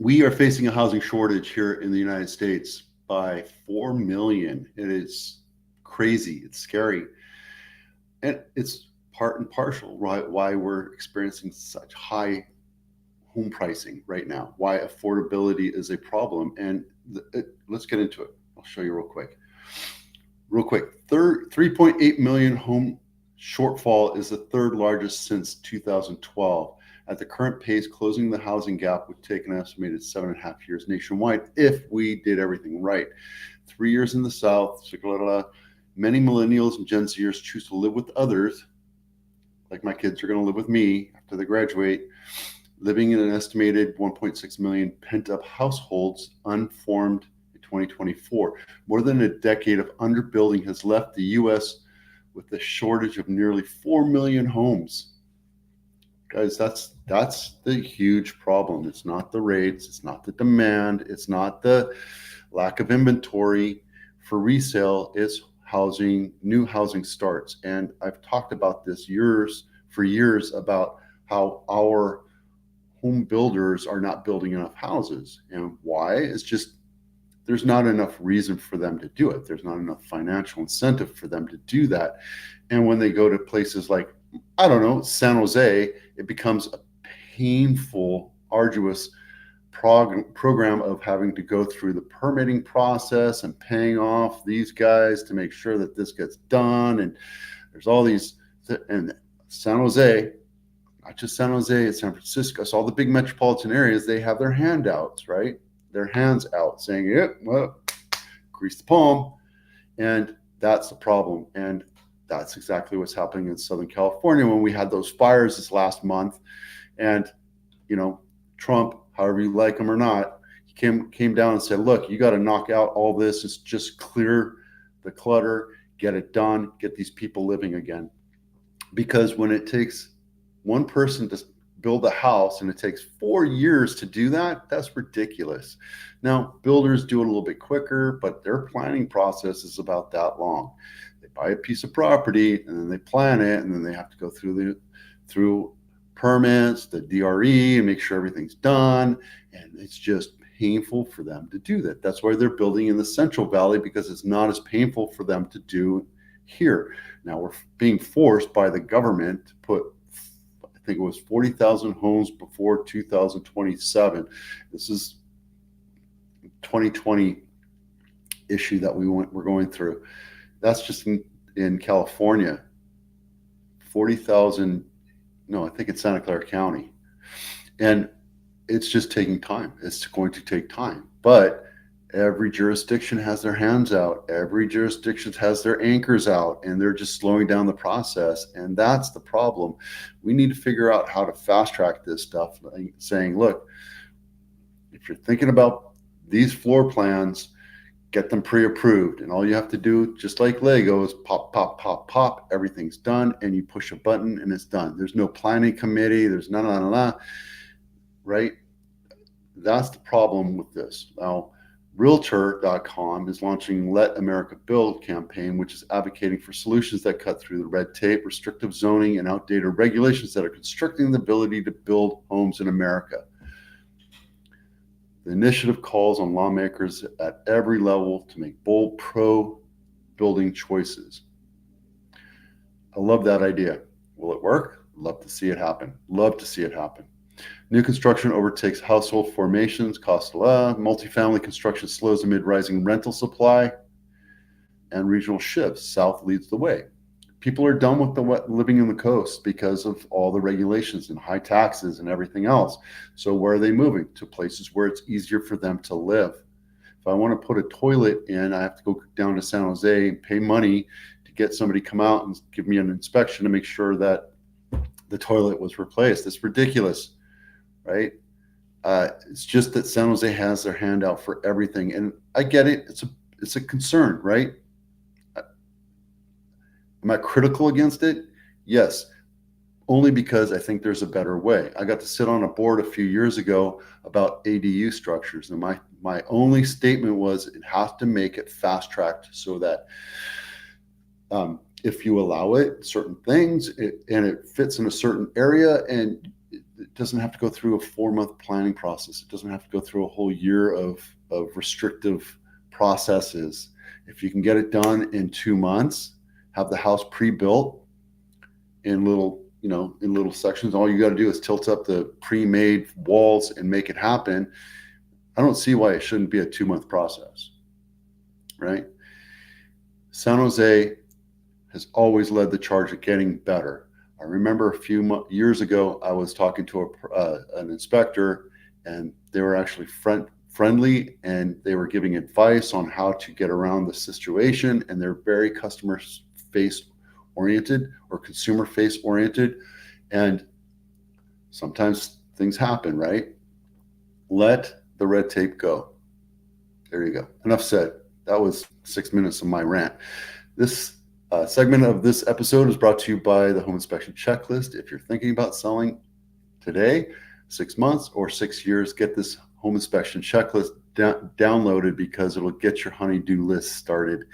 We are facing a housing shortage here in the United States by 4 million. It is crazy. It's scary. And it's part and partial, right? Why we're experiencing such high home pricing right now, why affordability is a problem. And let's get into it. I'll show you real quick. Real quick, 3.8 million home shortfall is the third largest since 2012. At the current pace, closing the housing gap would take an estimated 7.5 years nationwide if we did everything right. 3 years in the South, many millennials and Gen Zers choose to live with others, like my kids are going to live with me after they graduate, living in an estimated 1.6 million pent-up households unformed in 2024. More than a decade of underbuilding has left the U.S. with a shortage of nearly 4 million homes. Guys, that's the huge problem. It's not the rates, it's not the demand, it's not the lack of inventory for resale, it's housing, new housing starts. And I've talked about this for years about how our home builders are not building enough houses. And why? It's just there's not enough reason for them to do it. There's not enough financial incentive for them to do that. And when they go to places like, I don't know, San Jose, it becomes a painful, arduous program of having to go through the permitting process and paying off these guys to make sure that this gets done. And there's all these, and San Jose, not just San Jose, it's San Francisco, so all the big metropolitan areas, they have their handouts, right? Their hands out saying, yeah, well, grease the palm. And that's the problem. And that's exactly what's happening in Southern California when we had those fires this last month. And, Trump, however you like him or not, he came down and said, look, you got to knock out all this. It's just clear the clutter, get it done, get these people living again. Because when it takes one person to build a house and it takes 4 years to do that, that's ridiculous. Now, builders do it a little bit quicker, but their planning process is about that long. They buy a piece of property and then they plan it, and then they have to go through permits, the DRE, and make sure everything's done. And it's just painful for them to do that. That's why they're building in the Central Valley, because it's not as painful for them to do here. Now we're being forced by the government to put, I think it was 40,000 homes before 2027. This is 2020 issue that we're going through. That's just in California. 40,000. No, I think it's Santa Clara County. And it's just taking time. It's going to take time. But every jurisdiction has their hands out. Every jurisdiction has their anchors out, and they're just slowing down the process. And that's the problem. We need to figure out how to fast track this stuff, saying, look, if you're thinking about these floor plans, get them pre-approved. And all you have to do, just like Legos, pop, pop, pop, pop, everything's done, and you push a button and it's done. There's no planning committee. There's none, right? That's the problem with this. Now, Realtor.com is launching Let America Build campaign, which is advocating for solutions that cut through the red tape, restrictive zoning, and outdated regulations that are constricting the ability to build homes in America. The initiative calls on lawmakers at every level to make bold pro-building choices. I love that idea. Will it work? Love to see it happen. Love to see it happen. New construction overtakes household formations, multifamily construction slows amid rising rental supply, and regional shifts. South leads the way. People are done with living in the coast because of all the regulations and high taxes and everything else. So where are they moving? To places where it's easier for them to live. If I want to put a toilet in, I have to go down to San Jose and pay money to get somebody come out and give me an inspection to make sure that the toilet was replaced. It's ridiculous, right? It's just that San Jose has their hand out for everything. And I get it. It's a concern, right? Am I critical against it? Yes, only because I think there's a better way. I got to sit on a board a few years ago about ADU structures, and my only statement was it has to make it fast-tracked so that if you allow it, certain things, and it fits in a certain area, and it doesn't have to go through a 4-month planning process. It doesn't have to go through a whole year of restrictive processes. If you can get it done in 2 months, have the house pre-built in little sections, all you got to do is tilt up the pre-made walls and make it happen. I don't see why it shouldn't be a 2-month process, right? San Jose has always led the charge at getting better. I remember a few years ago, I was talking to an inspector, and they were actually friendly, and they were giving advice on how to get around the situation, and they're very customer face oriented or consumer face oriented. And sometimes things happen, right? Let the red tape go. There you go. Enough said. That was 6 minutes of my rant. This segment of this episode is brought to you by the Home Inspection Checklist. If you're thinking about selling today, 6 months, or 6 years, get this Home Inspection Checklist downloaded, because it'll get your honey-do list started.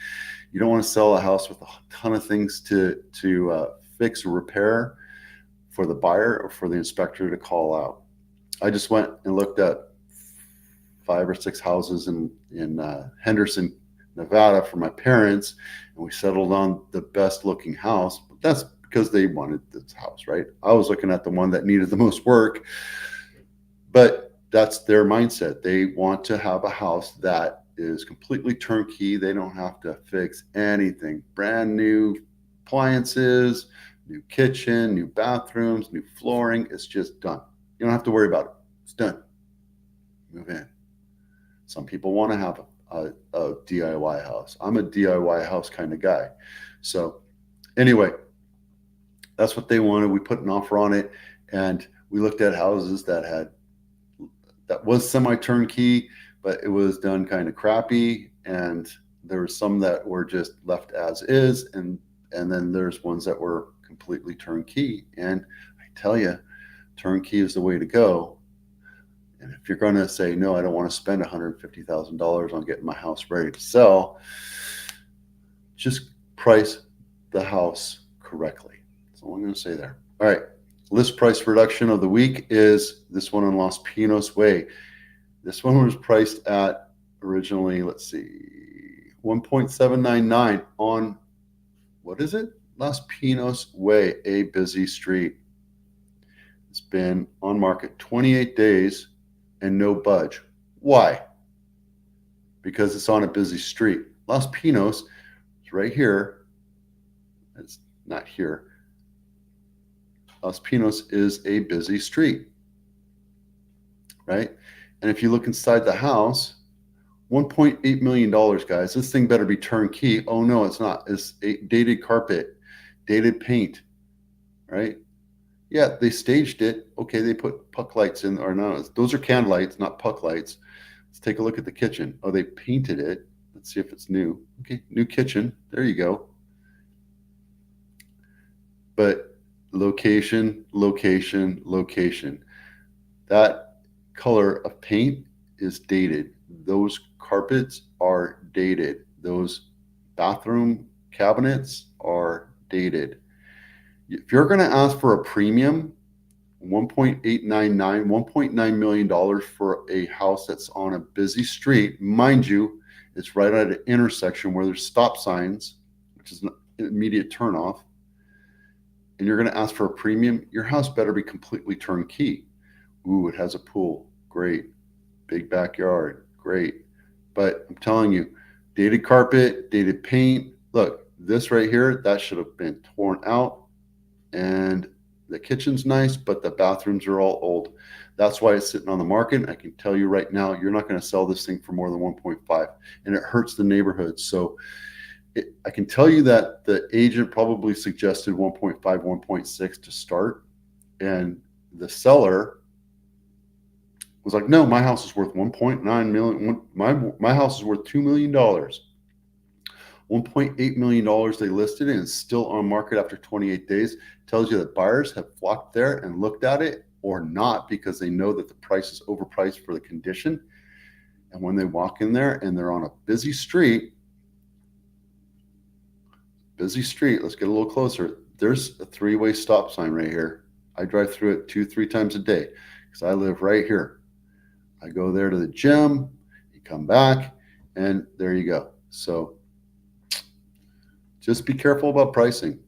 You don't want to sell a house with a ton of things to fix or repair for the buyer or for the inspector to call out. I just went and looked at 5 or 6 houses in Henderson, Nevada for my parents, and we settled on the best looking house. But that's because they wanted this house, right? I was looking at the one that needed the most work, but that's their mindset. They want to have a house that is completely turnkey. They don't have to fix anything. Brand new appliances, new kitchen, new bathrooms, new flooring. It's just done. You don't have to worry about it. It's done. Move in. Some people want to have a DIY house. I'm a DIY house kind of guy. So anyway, that's what they wanted. We put an offer on it, and we looked at houses that was semi-turnkey, but it was done kind of crappy, and there were some that were just left as is, and then there's ones that were completely turnkey. And I tell you, turnkey is the way to go. And if you're going to say, no, I don't want to spend $150,000 on getting my house ready to sell, just price the house correctly. That's all I'm going to say there. All right. List price reduction of the week is this one on Los Pinos Way. This one was priced at originally, let's see, 1.799 on, what is it? Los Pinos Way, a busy street. It's been on market 28 days and no budge. Why? Because it's on a busy street. Los Pinos is right here. It's not here. Los Pinos is a busy street, right? And if you look inside the house, $1.8 million, guys. This thing better be turnkey. Oh, no, it's not. It's dated carpet, dated paint, right? Yeah, they staged it. Okay, they put puck lights in, or no, those are can lights, not puck lights. Let's take a look at the kitchen. Oh, they painted it. Let's see if it's new. Okay, new kitchen. There you go. But location, location, location. That color of paint is dated. Those carpets are dated. Those bathroom cabinets are dated. If you're going to ask for a premium, $1.899, $1.9 million for a house that's on a busy street, mind you, it's right at an intersection where there's stop signs, which is an immediate turnoff, and you're going to ask for a premium, your house better be completely turnkey. Ooh, it has a pool. Great. Big backyard. Great. But I'm telling you, dated carpet, dated paint. Look, this right here, that should have been torn out. And the kitchen's nice, but the bathrooms are all old. That's why it's sitting on the market. I can tell you right now, you're not going to sell this thing for more than 1.5, and it hurts the neighborhood. So I can tell you that the agent probably suggested 1.5, 1.6 to start, and the seller was like, no, my house is worth 1.9 million. My house is worth $2 million. $1.8 million they listed, and it's still on market after 28 days. Tells you that buyers have flocked there and looked at it, or not, because they know that the price is overpriced for the condition. And when they walk in there and they're on a busy street, let's get a little closer. There's a 3-way stop sign right here. I drive through it 2-3 times a day because I live right here. I go there to the gym, you come back, and there you go. So just be careful about pricing.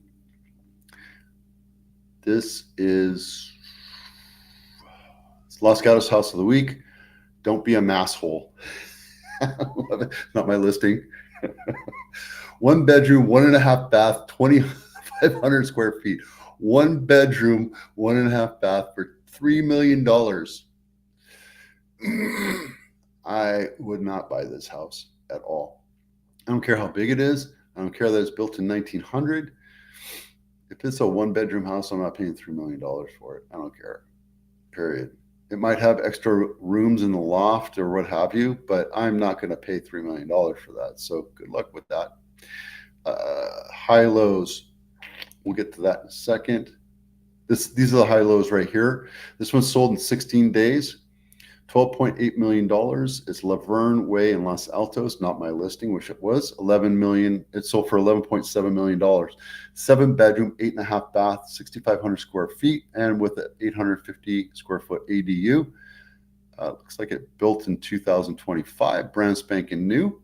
This is Los Gatos House of the Week. Don't be a masshole. Not my listing. 1 bedroom, 1.5 bath, 2,500 square feet. 1 bedroom, 1.5 bath for $3 million. I would not buy this house at all. I don't care how big it is. I don't care that it's built in 1900. If it's a 1-bedroom house, I'm not paying $3 million for it. I don't care. Period. It might have extra rooms in the loft or what have you, but I'm not going to pay $3 million for that. So good luck with that. High lows. We'll get to that in a second. These are the high lows right here. This one sold in 16 days. $12.8 million. It's Laverne Way in Los Altos, not my listing, which it was. $11 million. It sold for $11.7 million. 7-bedroom, 8.5 bath, 6,500 square feet, and with an 850 square foot ADU. Looks like it built in 2025, brand spanking new.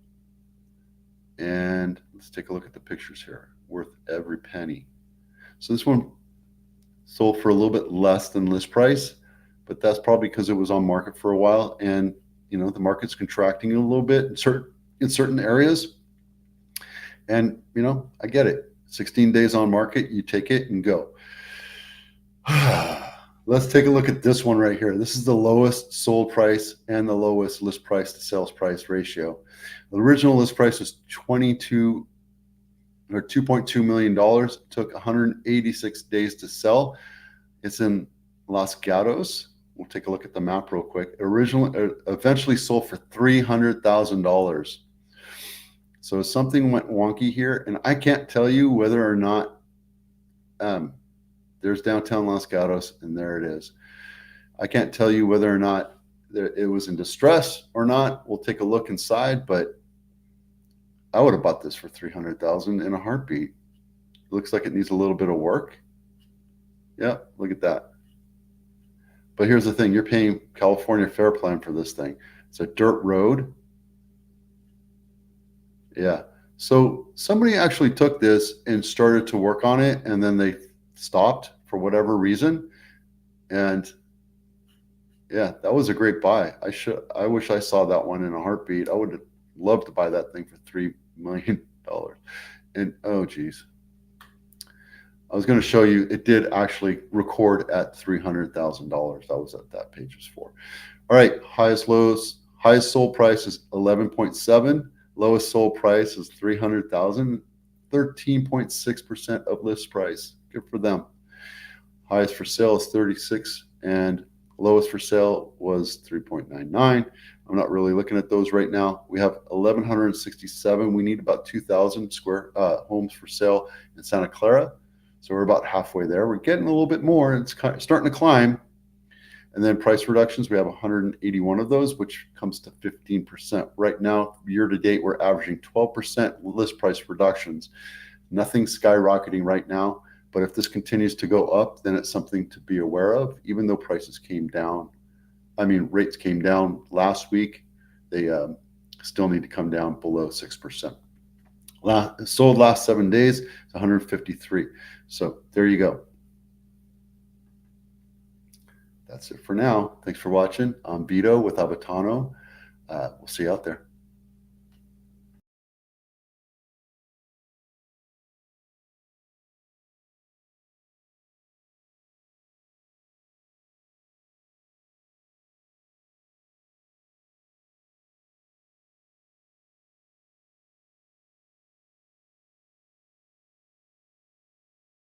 And let's take a look at the pictures here. Worth every penny. So this one sold for a little bit less than list price, but that's probably because it was on market for a while, and the market's contracting a little bit in certain areas. And I get it. 16 days on market, you take it and go. Let's take a look at this one right here. This is the lowest sold price and the lowest list price to sales price ratio. The original list price was $2.2 million. It took 186 days to sell. It's in Los Gatos. We'll take a look at the map real quick. Eventually sold for $300,000. So something went wonky here, and I can't tell you whether or not there's downtown Los Gatos, and there it is. I can't tell you whether or not it was in distress or not. We'll take a look inside, but I would have bought this for $300,000 in a heartbeat. It looks like it needs a little bit of work. Yeah, look at that. But here's the thing, you're paying California Fair Plan for this thing. It's a dirt road. Yeah. So somebody actually took this and started to work on it, and then they stopped for whatever reason. And yeah, that was a great buy. I wish I saw that one in a heartbeat. I would have loved to buy that thing for $3 million. And oh geez. I was going to show you, it did actually record at $300,000. That was what that page was for. All right, highest sold price is 11.7. Lowest sold price is 300,000. 13.6% of list price. Good for them. Highest for sale is 36, and lowest for sale was 3.99. I'm not really looking at those right now. We have 1,167. We need about 2,000 square homes for sale in Santa Clara. So we're about halfway there. We're getting a little bit more. It's starting to climb. And then price reductions, we have 181 of those, which comes to 15%. Right now, year to date, we're averaging 12% list price reductions. Nothing skyrocketing right now, but if this continues to go up, then it's something to be aware of, even though prices came down. Rates came down last week. They still need to come down below 6%. Sold last 7 days, it's 153. So there you go. That's it for now. Thanks for watching. I'm Vito with Abitano. We'll see you out there.